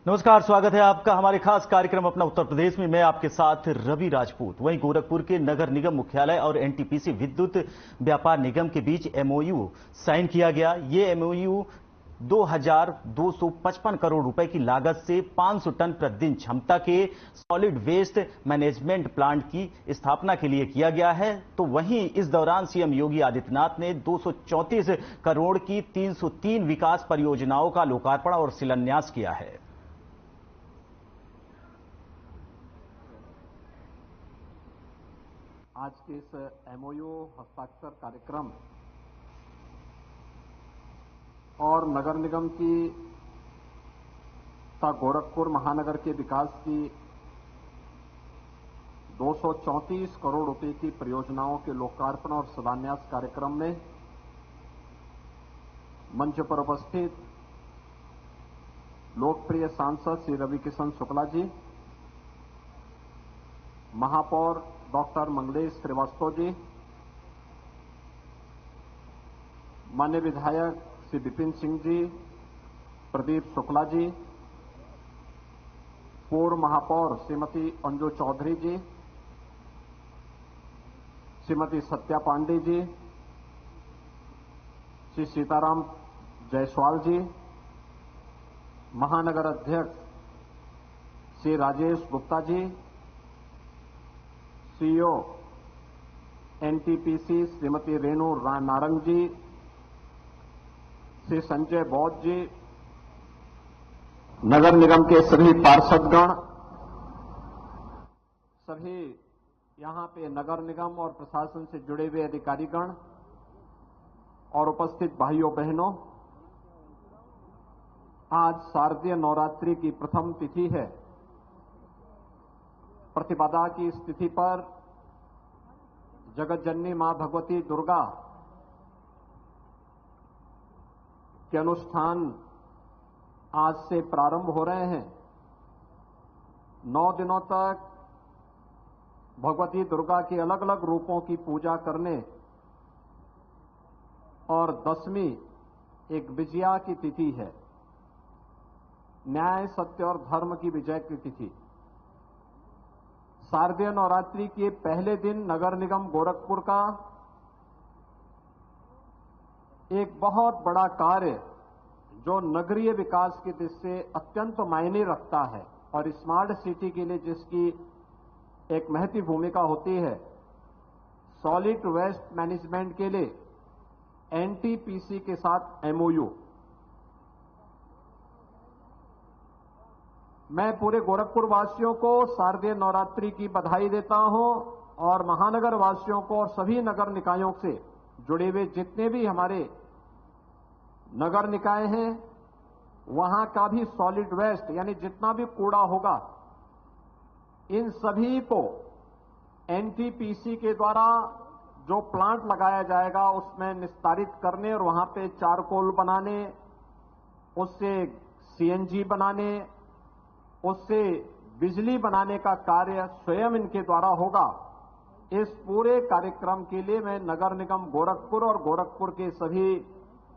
नमस्कार, स्वागत है आपका हमारे खास कार्यक्रम अपना उत्तर प्रदेश में। मैं आपके साथ रवि राजपूत। वहीं गोरखपुर के नगर निगम मुख्यालय और एनटीपीसी विद्युत व्यापार निगम के बीच एमओयू साइन किया गया। ये एमओयू 2255 करोड़ रुपए की लागत से 500 टन प्रतिदिन क्षमता के सॉलिड वेस्ट मैनेजमेंट प्लांट की स्थापना के लिए किया गया है। तो वहीं इस दौरान सीएम योगी आदित्यनाथ ने 234 करोड़ की 303 विकास परियोजनाओं का लोकार्पण और शिलान्यास किया है। आज के इस एमओयू हस्ताक्षर कार्यक्रम और नगर निगम की गोरखपुर महानगर के विकास की 234 करोड़ रुपए की परियोजनाओं के लोकार्पण और शिलान्यास कार्यक्रम में मंच पर उपस्थित लोकप्रिय सांसद श्री रविकिशन शुक्ला जी, महापौर डॉक्टर मंगलेश श्रीवास्तव जी, माननीय विधायक श्री विपिन सिंह जी, प्रदीप शुक्ला जी, पूर्व महापौर श्रीमती अंजू चौधरी जी, श्रीमती सत्या पांडे जी, श्री सीताराम जायसवाल जी, महानगर अध्यक्ष श्री राजेश गुप्ता जी, सीईओ एनटीपीसी श्रीमती रेणु नारंग जी, श्री संजय बौद्ध जी, नगर निगम के सभी पार्षदगण, सभी यहां पे नगर निगम और प्रशासन से जुड़े हुए अधिकारीगण और उपस्थित भाइयों बहनों, आज शारदीय नवरात्रि की प्रथम तिथि है। प्रतिपदा की इस तिथि पर जगत जननी मां भगवती दुर्गा के अनुष्ठान आज से प्रारंभ हो रहे हैं। 9 दिनों तक भगवती दुर्गा के अलग अलग रूपों की पूजा करने और 10वीं एक विजया की तिथि है, न्याय सत्य और धर्म की विजय की तिथि। शारदीय नवरात्रि के पहले दिन नगर निगम गोरखपुर का एक बहुत बड़ा कार्य जो नगरीय विकास की दृष्टि से अत्यंत मायने रखता है और स्मार्ट सिटी के लिए जिसकी एक महत्वपूर्ण भूमिका होती है, सॉलिड वेस्ट मैनेजमेंट के लिए एनटीपीसी के साथ एमओयू। मैं पूरे गोरखपुर वासियों को शारदीय नवरात्रि की बधाई देता हूं और महानगर वासियों को और सभी नगर निकायों से जुड़े हुए जितने भी हमारे नगर निकाय हैं, वहां का भी सॉलिड वेस्ट यानी जितना भी कूड़ा होगा, इन सभी को एनटीपीसी के द्वारा जो प्लांट लगाया जाएगा उसमें निस्तारित करने और वहां पे चारकोल बनाने, उससे सीएनजी बनाने, उससे बिजली बनाने का कार्य स्वयं इनके द्वारा होगा। इस पूरे कार्यक्रम के लिए मैं नगर निगम गोरखपुर और गोरखपुर के सभी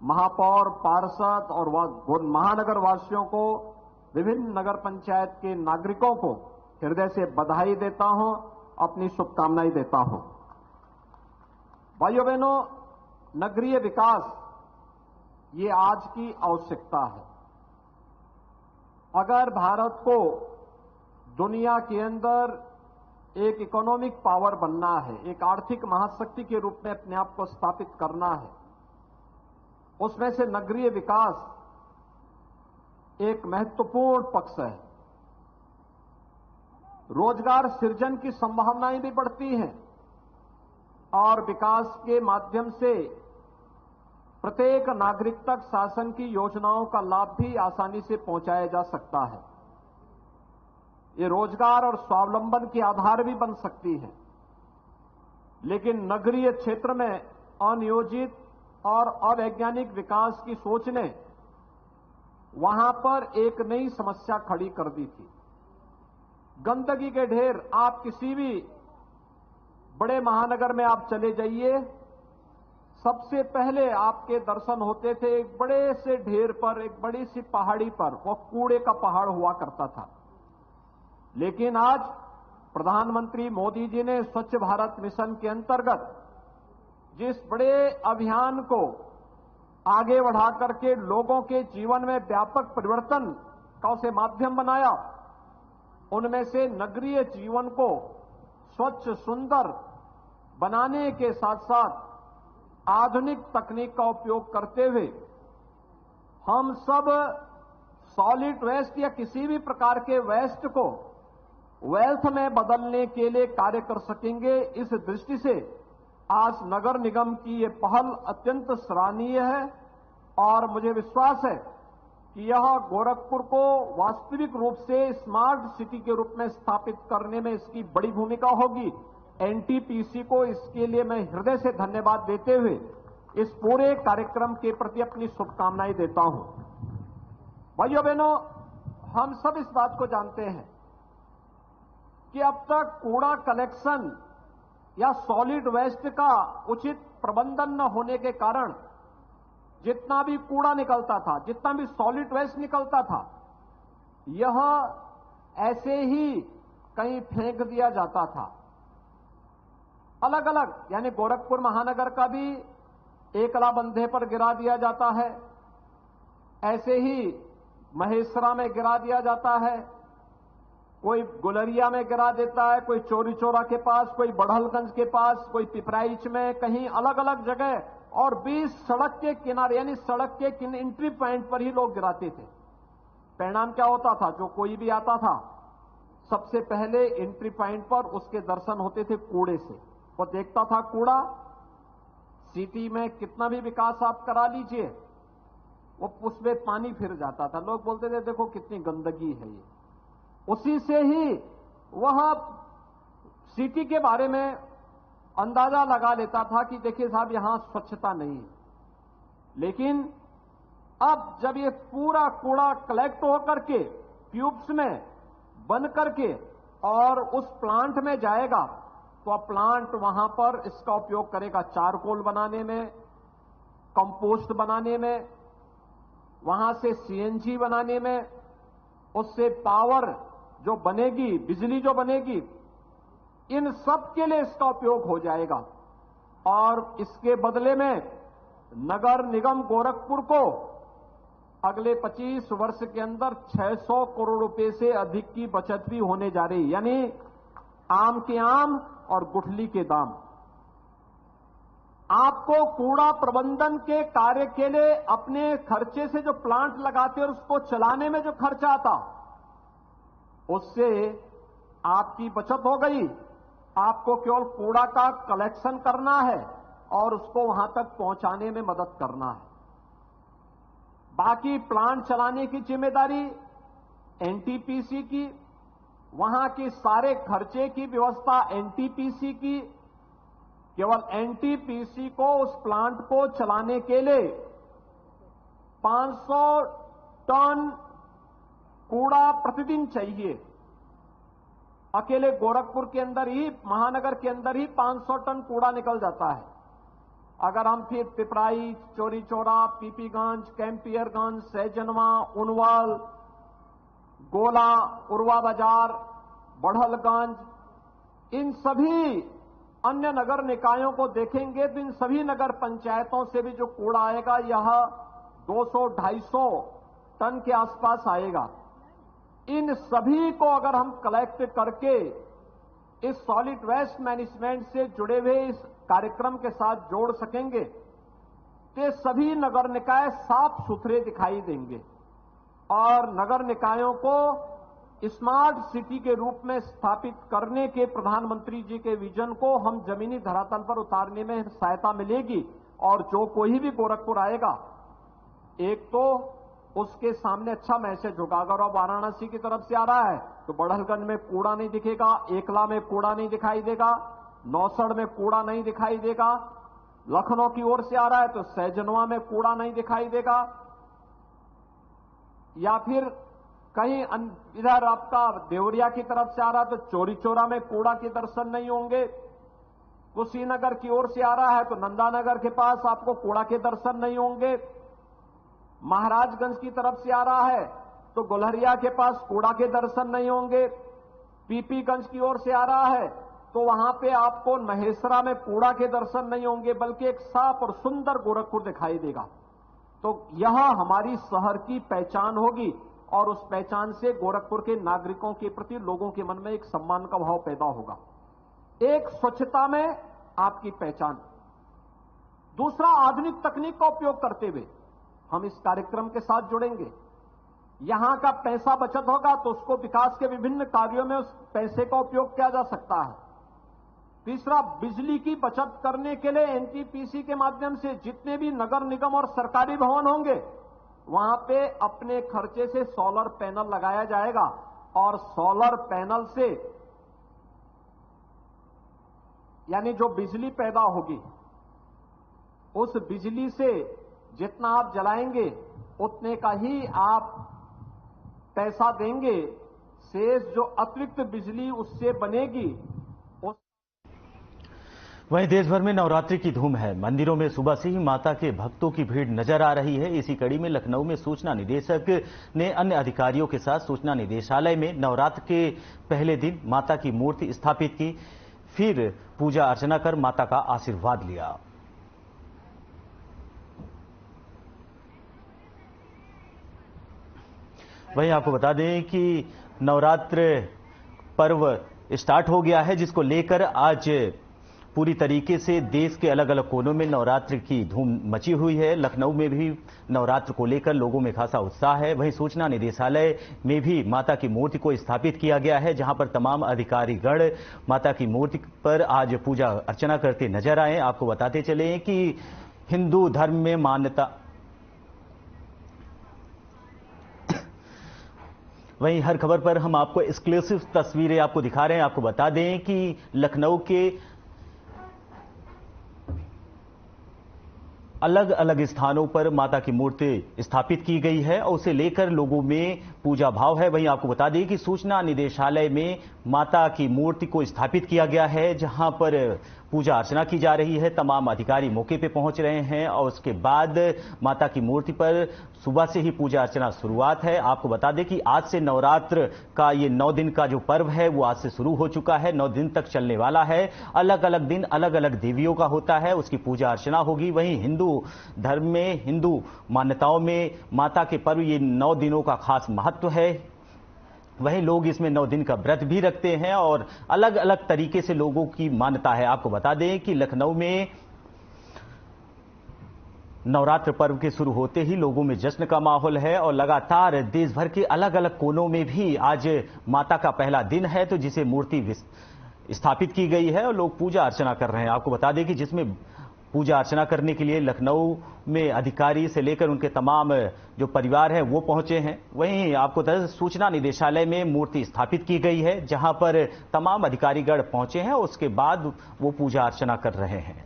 महापौर, पार्षद और महानगर वासियों को, विभिन्न नगर पंचायत के नागरिकों को हृदय से बधाई देता हूं, अपनी शुभकामनाएं देता हूं। भाइयों बहनों, नगरीय विकास ये आज की आवश्यकता है। अगर भारत को दुनिया के अंदर एक इकोनॉमिक पावर बनना है, एक आर्थिक महाशक्ति के रूप में अपने आप को स्थापित करना है, उसमें से नगरीय विकास एक महत्वपूर्ण पक्ष है। रोजगार सृजन की संभावनाएं भी बढ़ती हैं और विकास के माध्यम से प्रत्येक नागरिक तक शासन की योजनाओं का लाभ भी आसानी से पहुंचाया जा सकता है। ये रोजगार और स्वावलंबन के आधार भी बन सकती है। लेकिन नगरीय क्षेत्र में अनियोजित और अवैज्ञानिक विकास की सोच ने वहां पर एक नई समस्या खड़ी कर दी थी। गंदगी के ढेर, आप किसी भी बड़े महानगर में आप चले जाइए, सबसे पहले आपके दर्शन होते थे एक बड़े से ढेर पर, एक बड़ी सी पहाड़ी पर, वो कूड़े का पहाड़ हुआ करता था। लेकिन आज प्रधानमंत्री मोदी जी ने स्वच्छ भारत मिशन के अंतर्गत जिस बड़े अभियान को आगे बढ़ा करके लोगों के जीवन में व्यापक परिवर्तन का उसे माध्यम बनाया, उनमें से नगरीय जीवन को स्वच्छ सुंदर बनाने के साथ साथ आधुनिक तकनीक का उपयोग करते हुए हम सब सॉलिड वेस्ट या किसी भी प्रकार के वेस्ट को वेल्थ में बदलने के लिए कार्य कर सकेंगे। इस दृष्टि से आज नगर निगम की ये पहल अत्यंत सराहनीय है और मुझे विश्वास है कि यह गोरखपुर को वास्तविक रूप से स्मार्ट सिटी के रूप में स्थापित करने में इसकी बड़ी भूमिका होगी। एनटीपीसी को इसके लिए मैं हृदय से धन्यवाद देते हुए इस पूरे कार्यक्रम के प्रति अपनी शुभकामनाएं देता हूं। भाइयों बहनों, हम सब इस बात को जानते हैं कि अब तक कूड़ा कलेक्शन या सॉलिड वेस्ट का उचित प्रबंधन न होने के कारण जितना भी कूड़ा निकलता था, जितना भी सॉलिड वेस्ट निकलता था, यह ऐसे ही कहीं फेंक दिया जाता था। अलग अलग, यानी गोरखपुर महानगर का भी एकला बंधे पर गिरा दिया जाता है, ऐसे ही महेसरा में गिरा दिया जाता है, कोई गुलरिया में गिरा देता है, कोई चोरी चौरा के पास, कोई बढ़लगंज के पास, कोई पिपराइच में, कहीं अलग अलग जगह, और 20 सड़क के किनारे यानी सड़क के एंट्री पॉइंट पर ही लोग गिराते थे। परिणाम क्या होता था? जो कोई भी आता था सबसे पहले एंट्री पॉइंट पर उसके दर्शन होते थे कूड़े से। वो देखता था कूड़ा, सिटी में कितना भी विकास आप करा लीजिए, वो उसमें पानी फिर जाता था। लोग बोलते थे देखो कितनी गंदगी है ये। उसी से ही वह सिटी के बारे में अंदाजा लगा लेता था कि देखिए साहब यहां स्वच्छता नहीं है। लेकिन अब जब ये पूरा कूड़ा कलेक्ट होकर के ट्यूब्स में बन करके और उस प्लांट में जाएगा, तो प्लांट वहां पर इसका उपयोग करेगा चारकोल बनाने में, कंपोस्ट बनाने में, वहां से सीएनजी बनाने में, उससे पावर जो बनेगी, बिजली जो बनेगी, इन सब के लिए इसका उपयोग हो जाएगा। और इसके बदले में नगर निगम गोरखपुर को अगले 25 वर्ष के अंदर 600 करोड़ रुपए से अधिक की बचत भी होने जा रही, यानी आम के आम और गुठली के दाम। आपको कूड़ा प्रबंधन के कार्य के लिए अपने खर्चे से जो प्लांट लगाते और उसको चलाने में जो खर्चा आता, उससे आपकी बचत हो गई। आपको केवल कूड़ा का कलेक्शन करना है और उसको वहां तक पहुंचाने में मदद करना है। बाकी प्लांट चलाने की जिम्मेदारी एनटीपीसी की, वहां के सारे खर्चे की व्यवस्था एनटीपीसी की। केवल एनटीपीसी को उस प्लांट को चलाने के लिए 500 टन कूड़ा प्रतिदिन चाहिए। अकेले गोरखपुर के अंदर ही, महानगर के अंदर ही 500 टन कूड़ा निकल जाता है। अगर हम फिर पिपराइच, चोरी चौरा, पीपीगंज, कैंपियरगंज, सैजनवा, उनवल, गोला, उर्वा बाजार, बढ़लगंज, इन सभी अन्य नगर निकायों को देखेंगे तो इन सभी नगर पंचायतों से भी जो कूड़ा आएगा यह 200-250 टन के आसपास आएगा। इन सभी को अगर हम कलेक्ट करके इस सॉलिड वेस्ट मैनेजमेंट से जुड़े हुए इस कार्यक्रम के साथ जोड़ सकेंगे तो सभी नगर निकाय साफ सुथरे दिखाई देंगे और नगर निकायों को स्मार्ट सिटी के रूप में स्थापित करने के प्रधानमंत्री जी के विजन को हम जमीनी धरातल पर उतारने में सहायता मिलेगी। और जो कोई भी गोरखपुर आएगा, एक तो उसके सामने अच्छा मैसेज होगा। अगर वो वाराणसी की तरफ से आ रहा है तो बढ़लगंज में कूड़ा नहीं दिखेगा, एकला में कूड़ा नहीं दिखाई देगा, नौसड़ में कूड़ा नहीं दिखाई देगा, लखनऊ की ओर से आ रहा है तो सैजनवा में कूड़ा नहीं दिखाई देगा, या फिर कहीं इधर आपका देवरिया की तरफ से आ रहा है तो चोरी चौरा में कूड़ा के दर्शन नहीं होंगे। कुशीनगर की ओर से आ रहा है तो नंदानगर के पास आपको कूड़ा के दर्शन नहीं होंगे। महाराजगंज की तरफ से आ रहा है तो गुलहरिया के पास कूड़ा के दर्शन नहीं होंगे। पीपीगंज की ओर से आ रहा है तो वहां पे आपको महेसरा में कूड़ा के दर्शन नहीं होंगे, बल्कि एक साफ और सुंदर गोरखपुर दिखाई देगा। तो यह हमारी शहर की पहचान होगी और उस पहचान से गोरखपुर के नागरिकों के प्रति लोगों के मन में एक सम्मान का भाव पैदा होगा। एक स्वच्छता में आपकी पहचान, दूसरा आधुनिक तकनीक का उपयोग करते हुए हम इस कार्यक्रम के साथ जुड़ेंगे। यहां का पैसा बचत होगा तो उसको विकास के विभिन्न कार्यों में उस पैसे का उपयोग किया जा सकता है। तीसरा, बिजली की बचत करने के लिए एनटीपीसी के माध्यम से जितने भी नगर निगम और सरकारी भवन होंगे वहां पे अपने खर्चे से सोलर पैनल लगाया जाएगा और सोलर पैनल से यानी जो बिजली पैदा होगी उस बिजली से जितना आप जलाएंगे उतने का ही आप पैसा देंगे। शेष जो अतिरिक्त बिजली उससे बनेगी वहीं देश भर में नवरात्रि की धूम है। मंदिरों में सुबह से ही माता के भक्तों की भीड़ नजर आ रही है। इसी कड़ी में लखनऊ में सूचना निदेशक ने अन्य अधिकारियों के साथ सूचना निदेशालय में नवरात्र के पहले दिन माता की मूर्ति स्थापित की, फिर पूजा अर्चना कर माता का आशीर्वाद लिया। वहीं आपको बता दें कि नवरात्र पर्व स्टार्ट हो गया है, जिसको लेकर आज पूरी तरीके से देश के अलग अलग कोनों में नवरात्र की धूम मची हुई है। लखनऊ में भी नवरात्र को लेकर लोगों में खासा उत्साह है। वहीं सूचना निदेशालय में भी माता की मूर्ति को स्थापित किया गया है, जहां पर तमाम अधिकारीगण माता की मूर्ति पर आज पूजा अर्चना करते नजर आए। आपको बताते चले कि हिंदू धर्म में मान्यता, वहीं हर खबर पर हम आपको एक्सक्लूसिव तस्वीरें आपको दिखा रहे हैं। आपको बता दें कि लखनऊ के अलग अलग स्थानों पर माता की मूर्ति स्थापित की गई है और उसे लेकर लोगों में पूजा भाव है। वहीं आपको बता दें कि सूचना निदेशालय में माता की मूर्ति को स्थापित किया गया है, जहां पर पूजा अर्चना की जा रही है। तमाम अधिकारी मौके पे पहुंच रहे हैं और उसके बाद माता की मूर्ति पर सुबह से ही पूजा अर्चना शुरुआत है। आपको बता दें कि आज से नवरात्र का ये 9 दिन का जो पर्व है वो आज से शुरू हो चुका है, 9 दिन तक चलने वाला है। अलग अलग दिन अलग अलग देवियों का होता है, उसकी पूजा अर्चना होगी। वहीं हिंदू धर्म में, हिंदू मान्यताओं में माता के पर्व ये 9 दिनों का खास महत्व है। वहीं लोग इसमें 9 दिन का व्रत भी रखते हैं और अलग अलग तरीके से लोगों की मान्यता है। आपको बता दें कि लखनऊ में नवरात्र पर्व के शुरू होते ही लोगों में जश्न का माहौल है और लगातार देश भर के अलग अलग कोनों में भी आज माता का पहला दिन है, तो जिसे मूर्ति स्थापित की गई है और लोग पूजा अर्चना कर रहे हैं। आपको बता दें कि जिसमें पूजा अर्चना करने के लिए लखनऊ में अधिकारी से लेकर उनके तमाम जो परिवार है वो पहुंचे हैं। वहीं आपको बता दें सूचना निदेशालय में मूर्ति स्थापित की गई है, जहां पर तमाम अधिकारीगण पहुंचे हैं, उसके बाद वो पूजा अर्चना कर रहे हैं।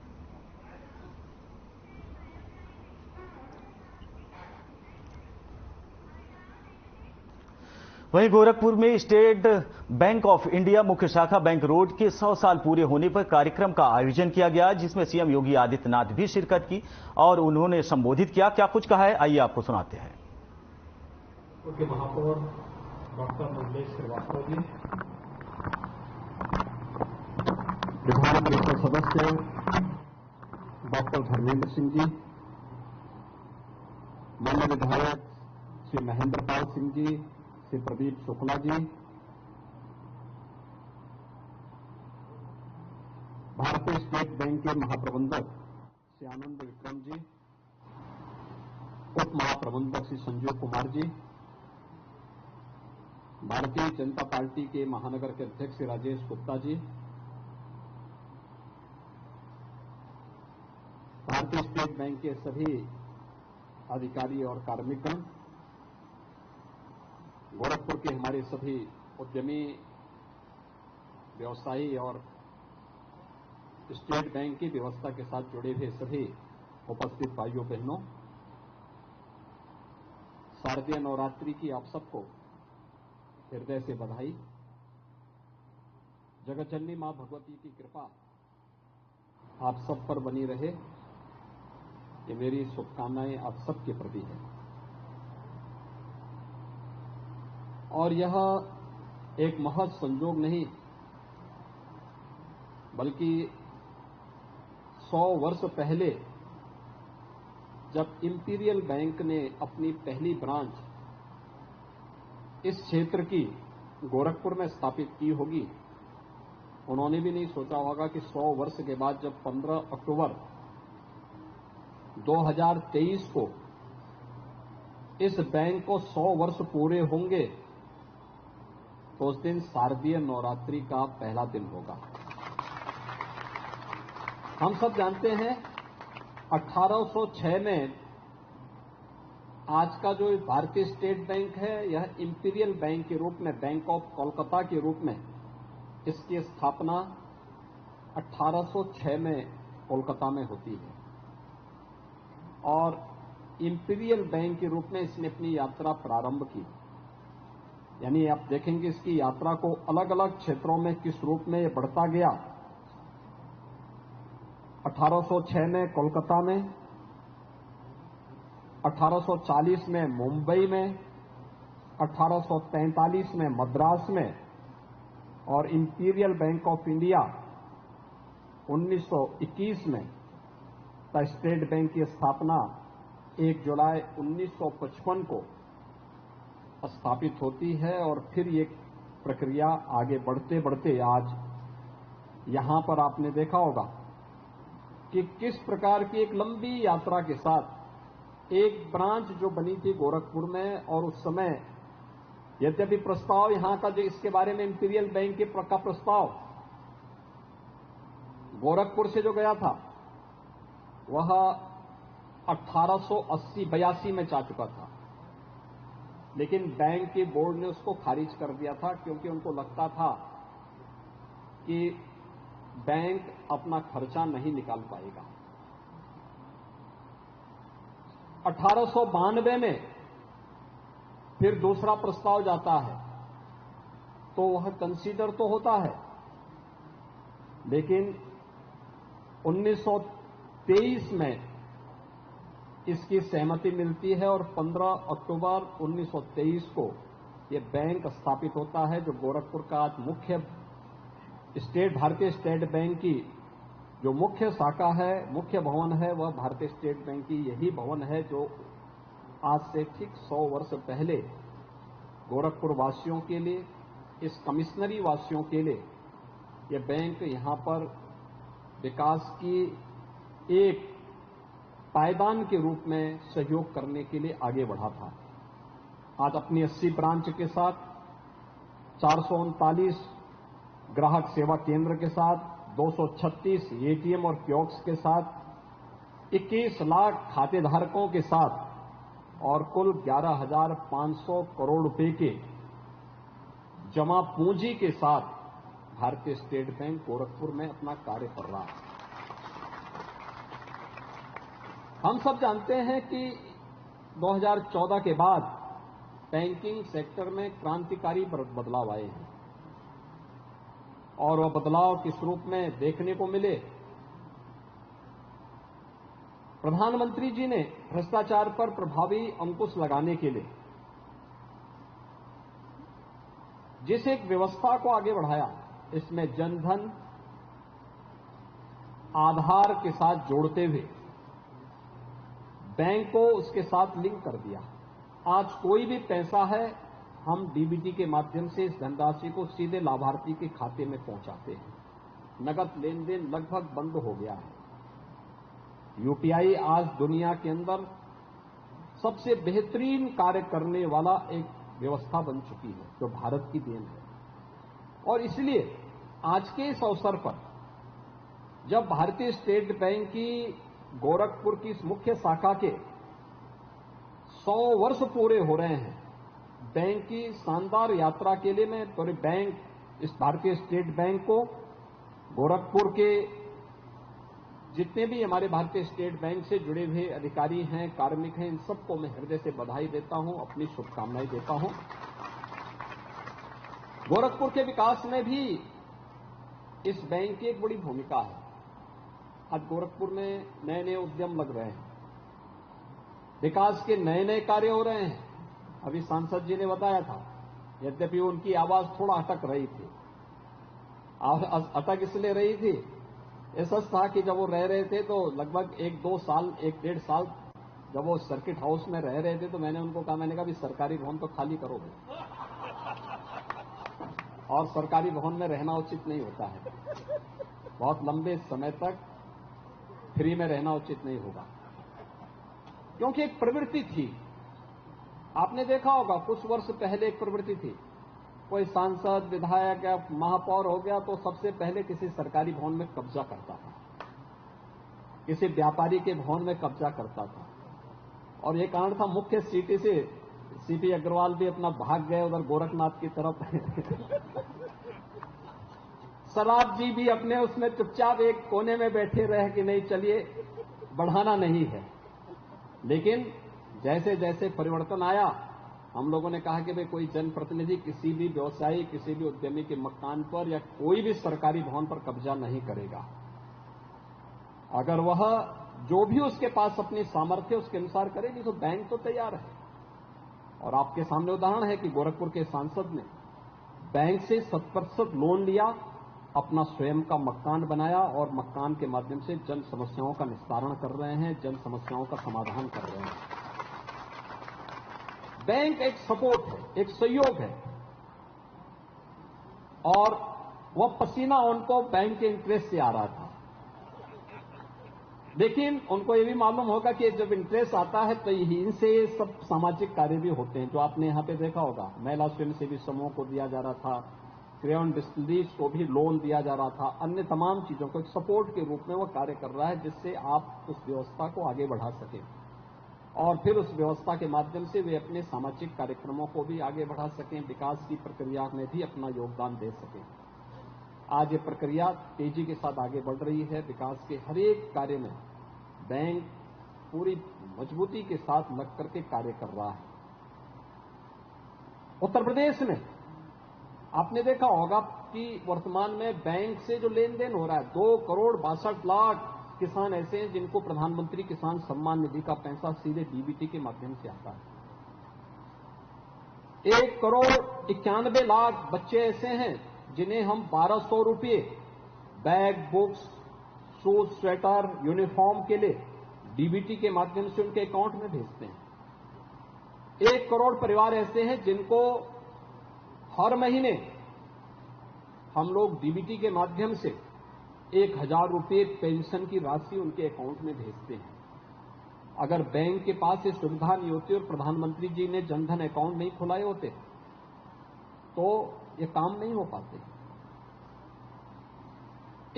वहीं गोरखपुर में स्टेट बैंक ऑफ इंडिया मुख्य शाखा बैंक रोड के 100 साल पूरे होने पर कार्यक्रम का आयोजन किया गया, जिसमें सीएम योगी आदित्यनाथ भी शिरकत की और उन्होंने संबोधित किया। क्या कुछ कहा है, आइए आपको सुनाते हैं। उनके महापौर डॉक्टर मंगलेश श्रीवास्तव जी, विधान परिषद सदस्य डॉक्टर धर्मेंद्र सिंह जी, माननीय विधायक श्री महेंद्र पाल सिंह जी, श्री प्रदीप शुक्ला जी, भारतीय स्टेट बैंक के महाप्रबंधक श्री आनंद विक्रम जी, उप महाप्रबंधक श्री संजीव कुमार जी, भारतीय जनता पार्टी के महानगर के अध्यक्ष श्री राजेश गुप्ता जी, भारतीय स्टेट बैंक के सभी अधिकारी और कार्मिकगण, गोरखपुर के हमारे सभी उद्यमी, व्यवसायी और स्टेट बैंक की व्यवस्था के साथ जुड़े हुए सभी उपस्थित भाइयों बहनों, शारदीय नवरात्रि की आप सबको हृदय से बधाई। जगत जननी मां भगवती की कृपा आप सब पर बनी रहे, ये मेरी शुभकामनाएं आप सबके प्रति है। और यह एक महज संयोग नहीं, बल्कि 100 वर्ष पहले जब इंपीरियल बैंक ने अपनी पहली ब्रांच इस क्षेत्र की गोरखपुर में स्थापित की होगी, उन्होंने भी नहीं सोचा होगा कि 100 वर्ष के बाद जब 15 अक्टूबर 2023 को इस बैंक को 100 वर्ष पूरे होंगे तो उस दिन शारदीय नवरात्रि का पहला दिन होगा। हम सब जानते हैं 1806 में आज का जो भारतीय स्टेट बैंक है, यह इंपीरियल बैंक के रूप में, बैंक ऑफ कोलकाता के रूप में इसकी स्थापना 1806 में कोलकाता में होती है और इंपीरियल बैंक के रूप में इसने अपनी यात्रा प्रारंभ की। यानी आप देखेंगे इसकी यात्रा को अलग अलग क्षेत्रों में किस रूप में यह बढ़ता गया। 1806 में कोलकाता में, 1840 में मुंबई में, 1843 में मद्रास में और इंपीरियल बैंक ऑफ इंडिया 1921 में स्टेट बैंक की स्थापना 1 जुलाई 1955 को स्थापित होती है और फिर ये प्रक्रिया आगे बढ़ते बढ़ते आज यहां पर आपने देखा होगा कि किस प्रकार की एक लंबी यात्रा के साथ एक ब्रांच जो बनी थी गोरखपुर में, और उस समय यद्यपि प्रस्ताव यहां का जो इसके बारे में इंपीरियल बैंक के का प्रस्ताव गोरखपुर से जो गया था वह 1882 में जा चुका था, लेकिन बैंक के बोर्ड ने उसको खारिज कर दिया था क्योंकि उनको लगता था कि बैंक अपना खर्चा नहीं निकाल पाएगा। 1892 में फिर दूसरा प्रस्ताव जाता है तो वह कंसीडर तो होता है, लेकिन 1923 में इसकी सहमति मिलती है और 15 अक्टूबर 1923 को यह बैंक स्थापित होता है, जो गोरखपुर का आज मुख्य भारतीय स्टेट बैंक की जो मुख्य शाखा है, मुख्य भवन है, वह भारतीय स्टेट बैंक की यही भवन है जो आज से ठीक 100 वर्ष पहले गोरखपुर वासियों के लिए, इस कमिश्नरी वासियों के लिए यह बैंक यहां पर विकास की एक पायदान के रूप में सहयोग करने के लिए आगे बढ़ा था। आज अपनी 80 ब्रांच के साथ, 439 ग्राहक सेवा केंद्र के साथ, 236 एटीएम और कियोस्क के साथ, 21 लाख खातेधारकों के साथ और कुल 11,500 करोड़ रुपए के जमा पूंजी के साथ भारतीय स्टेट बैंक गोरखपुर में अपना कार्य कर रहा है। हम सब जानते हैं कि 2014 के बाद बैंकिंग सेक्टर में क्रांतिकारी बदलाव आए हैं और वह बदलाव किस रूप में देखने को मिले। प्रधानमंत्री जी ने भ्रष्टाचार पर प्रभावी अंकुश लगाने के लिए जिस एक व्यवस्था को आगे बढ़ाया, इसमें जनधन आधार के साथ जोड़ते हुए बैंक को उसके साथ लिंक कर दिया। आज कोई भी पैसा है, हम डीबीटी के माध्यम से इस धनराशि को सीधे लाभार्थी के खाते में पहुंचाते हैं। नगद लेन देन लगभग बंद हो गया है। यूपीआई आज दुनिया के अंदर सबसे बेहतरीन कार्य करने वाला एक व्यवस्था बन चुकी है, जो भारत की देन है। और इसलिए आज के इस अवसर पर जब भारतीय स्टेट बैंक की गोरखपुर की इस मुख्य शाखा के 100 वर्ष पूरे हो रहे हैं, बैंक की शानदार यात्रा के लिए मैं पूरे बैंक, इस भारतीय स्टेट बैंक को, गोरखपुर के जितने भी हमारे भारतीय स्टेट बैंक से जुड़े हुए अधिकारी हैं, कार्मिक हैं, इन सबको मैं हृदय से बधाई देता हूं, अपनी शुभकामनाएं देता हूं। गोरखपुर के विकास में भी इस बैंक की एक बड़ी भूमिका है। आज गोरखपुर में नए नए उद्यम लग रहे हैं, विकास के नए नए कार्य हो रहे हैं। अभी सांसद जी ने बताया था, यद्यपि उनकी आवाज थोड़ा अटक रही थी, और अटक इसलिए रही थी, ये सच था कि जब वो रह रहे थे तो लगभग 1-1.5 साल जब वो सर्किट हाउस में रह रहे थे तो मैंने उनको कहा, मैंने कहा भी सरकारी भवन तो खाली करो भाई, और सरकारी भवन में रहना उचित नहीं होता है, बहुत लंबे समय तक फ्री में रहना उचित नहीं होगा। क्योंकि एक प्रवृत्ति थी, आपने देखा होगा कुछ वर्ष पहले एक प्रवृत्ति थी, कोई सांसद, विधायक या महापौर हो गया तो सबसे पहले किसी सरकारी भवन में कब्जा करता था, किसी व्यापारी के भवन में कब्जा करता था। और ये कारण था मुख्य सिटी से सीपी अग्रवाल भी अपना भाग गए उधर गोरखनाथ की तरफ सलाब जी भी अपने उसमें चुपचाप एक कोने में बैठे रहे कि नहीं चलिए बढ़ाना नहीं है। लेकिन जैसे जैसे परिवर्तन आया, हम लोगों ने कहा कि भाई कोई जनप्रतिनिधि किसी भी व्यवसायी, किसी भी उद्यमी के मकान पर या कोई भी सरकारी भवन पर कब्जा नहीं करेगा। अगर वह जो भी उसके पास अपनी सामर्थ्य उसके अनुसार करेगी तो बैंक तो तैयार है। और आपके सामने उदाहरण है कि गोरखपुर के सांसद ने बैंक से 100% लोन लिया, अपना स्वयं का मकान बनाया और मकान के माध्यम से जन समस्याओं का निस्तारण कर रहे हैं, जन समस्याओं का समाधान कर रहे हैं। बैंक एक सपोर्ट है, एक सहयोग है, और वह पसीना उनको बैंक के इंटरेस्ट से आ रहा था। लेकिन उनको यह भी मालूम होगा कि जब इंटरेस्ट आता है तो इनसे सब सामाजिक कार्य भी होते हैं, जो आपने यहां पे देखा होगा। महिला स्वयंसेवी समूह को दिया जा रहा था, क्रेयॉन डिस्टिलरीज को भी लोन दिया जा रहा था, अन्य तमाम चीजों को एक सपोर्ट के रूप में वो कार्य कर रहा है, जिससे आप उस व्यवस्था को आगे बढ़ा सकें और फिर उस व्यवस्था के माध्यम से वे अपने सामाजिक कार्यक्रमों को भी आगे बढ़ा सकें, विकास की प्रक्रिया में भी अपना योगदान दे सकें। आज ये प्रक्रिया तेजी के साथ आगे बढ़ रही है। विकास के हर एक कार्य में बैंक पूरी मजबूती के साथ लग करके कार्य कर रहा है। उत्तर प्रदेश में आपने देखा होगा कि वर्तमान में बैंक से जो लेन देन हो रहा है, 2,62,00,000 किसान ऐसे हैं जिनको प्रधानमंत्री किसान सम्मान निधि का पैसा सीधे डीबीटी के माध्यम से आता है। 1,91,00,000 बच्चे ऐसे हैं जिन्हें हम 1,200 रुपये bag, books, shoes, sweater, uniform के लिए डीबीटी के माध्यम से उनके अकाउंट में भेजते हैं। 1 करोड़ परिवार ऐसे हैं जिनको हर महीने हम लोग डीबीटी के माध्यम से 1,000 रुपये पेंशन की राशि उनके अकाउंट में भेजते हैं। अगर बैंक के पास ये सुविधा नहीं होती और प्रधानमंत्री जी ने जनधन अकाउंट नहीं खुलाए होते तो ये काम नहीं हो पाते।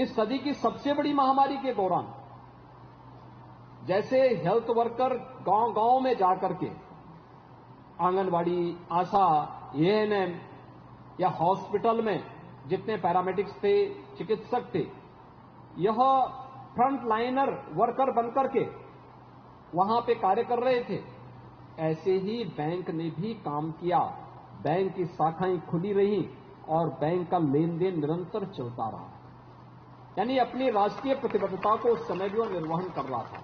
इस सदी की सबसे बड़ी महामारी के दौरान जैसे हेल्थ वर्कर गांव-गांव में जाकर के आंगनवाड़ी, आशा, एएनएम या हॉस्पिटल में जितने पैरामेडिक्स थे, चिकित्सक थे, यह फ्रंट लाइनर वर्कर बनकर के वहां पे कार्य कर रहे थे, ऐसे ही बैंक ने भी काम किया। बैंक की शाखाएं खुली रही और बैंक का लेन देन निरंतर चलता रहा, यानी अपनी राष्ट्रीय प्रतिबद्धता को उस समय भी वो निर्वहन कर रहा था।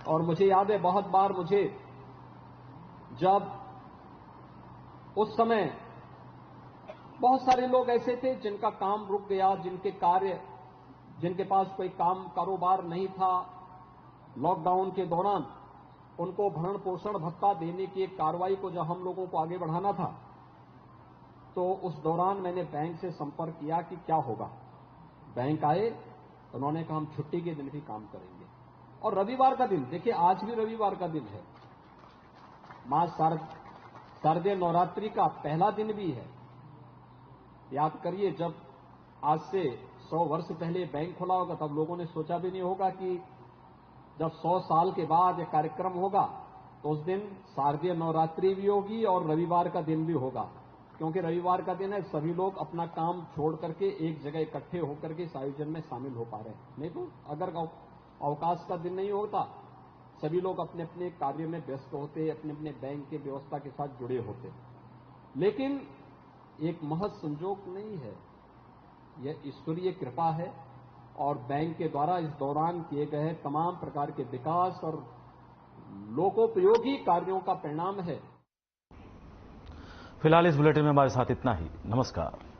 और मुझे याद है बहुत बार मुझे जब उस समय बहुत सारे लोग ऐसे थे जिनका काम रुक गया, जिनके पास कोई कारोबार नहीं था, लॉकडाउन के दौरान उनको भरण पोषण भत्ता देने की एक कार्रवाई को जब हम लोगों को आगे बढ़ाना था तो उस दौरान मैंने बैंक से संपर्क किया कि क्या होगा। बैंक आए, उन्होंने कहा हम छुट्टी के दिन भी काम करेंगे। और रविवार का दिन, देखिए आज भी रविवार का दिन है, मां शारदीय नवरात्रि का पहला दिन भी है। याद करिए जब आज से 100 वर्ष पहले बैंक खुला होगा तब लोगों ने सोचा भी नहीं होगा कि जब 100 साल के बाद यह कार्यक्रम होगा तो उस दिन शारदीय नवरात्रि भी होगी और रविवार का दिन भी होगा, क्योंकि रविवार का दिन है, सभी लोग अपना काम छोड़ करके एक जगह इकट्ठे होकर के इस आयोजन में शामिल हो पा रहे हैं। नहीं तो अगर अवकाश का दिन नहीं होता, सभी लोग अपने अपने कार्य में व्यस्त होते, अपने अपने बैंक के व्यवस्था के साथ जुड़े होते। लेकिन एक महज संजोग नहीं है, यह ईश्वरीय कृपा है और बैंक के द्वारा इस दौरान किए गए तमाम प्रकार के विकास और लोकोपयोगी कार्यों का परिणाम है। फिलहाल इस बुलेटिन में हमारे साथ इतना ही। नमस्कार।